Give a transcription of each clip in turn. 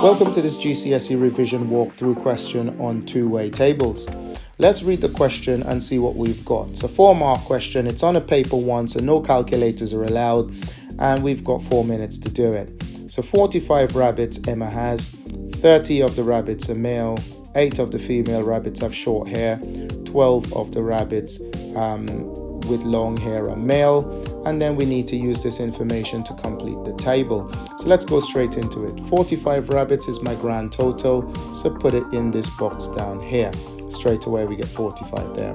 Welcome to this GCSE revision walkthrough question on two-way tables. Let's read the question and see what we've got. It's a 4-mark question. It's on a paper 1, so no calculators are allowed, and we've got 4 minutes to do it. So 45 rabbits Emma has, 30 of the rabbits are male, 8 of the female rabbits have short hair, 12 of the rabbits with long hair are male, and then we need to use this information to complete the table. So let's go straight into it. 45 rabbits is my grand total, so put it in this box down here. Straight away we get 45 there.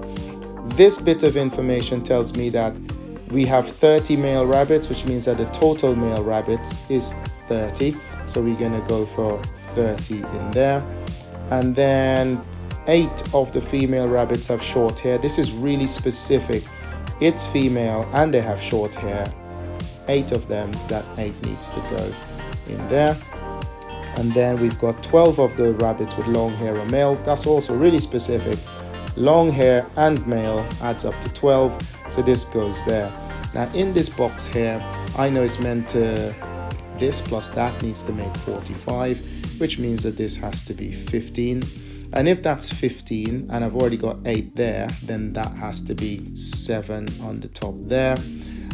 This bit of information tells me that we have 30 male rabbits, which means that the total male rabbits is 30, so we're going to go for 30 in there. And then 8 of the female rabbits have short hair. This is really specific. It's female and they have short hair. 8 of them, that 8 needs to go in there. And then we've got 12 of the rabbits with long hair are male. That's also really specific. Long hair and male adds up to 12, so this goes there. Now in this box here, I know it's meant to, this plus that needs to make 45, which means that this has to be 15. And if that's 15 and I've already got 8 there, then that has to be 7 on the top there.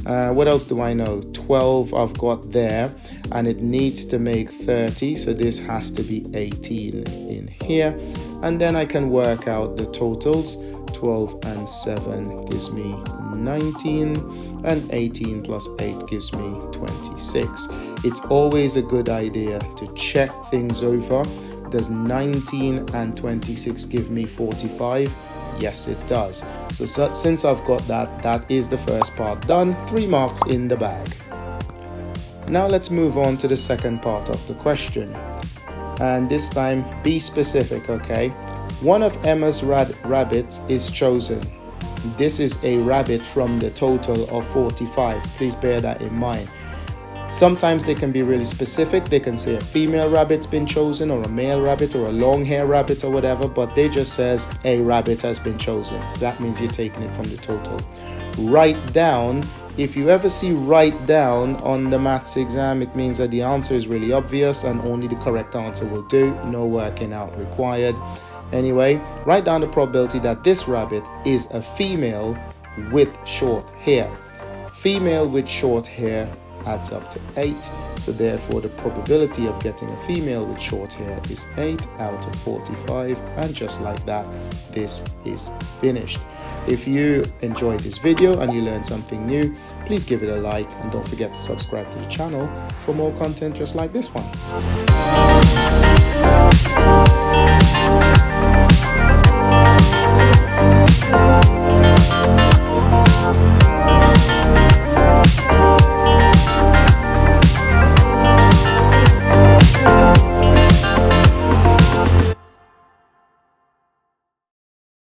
What else do I know? 12 I've got there, and it needs to make 30, so this has to be 18 in here. And then I can work out the totals. 12 and 7 gives me 19, and 18 plus 8 gives me 26. It's always a good idea to check things over. Does 19 and 26 give me 45? Yes, it does. So since I've got that, that is the first part done. 3 marks in the bag. Now let's move on to the second part of the question. And this time, be specific, okay? One of Emma's rabbits is chosen. This is a rabbit from the total of 45. Please bear that in mind. Sometimes they can be really specific. They can say a female rabbit's been chosen, or a male rabbit, or a long hair rabbit, or whatever, but they just says a rabbit has been chosen. So that means you're taking it from the total. Write down. If you ever see write down on the maths exam, it means that the answer is really obvious and only the correct answer will do. No working out required. Anyway, write down the probability that this rabbit is a female with short hair. Female with short hair adds up to 8, so therefore the probability of getting a female with short hair is 8 out of 45, and just like that, this is finished. If you enjoyed this video and you learned something new, please give it a like, and don't forget to subscribe to the channel for more content just like this one.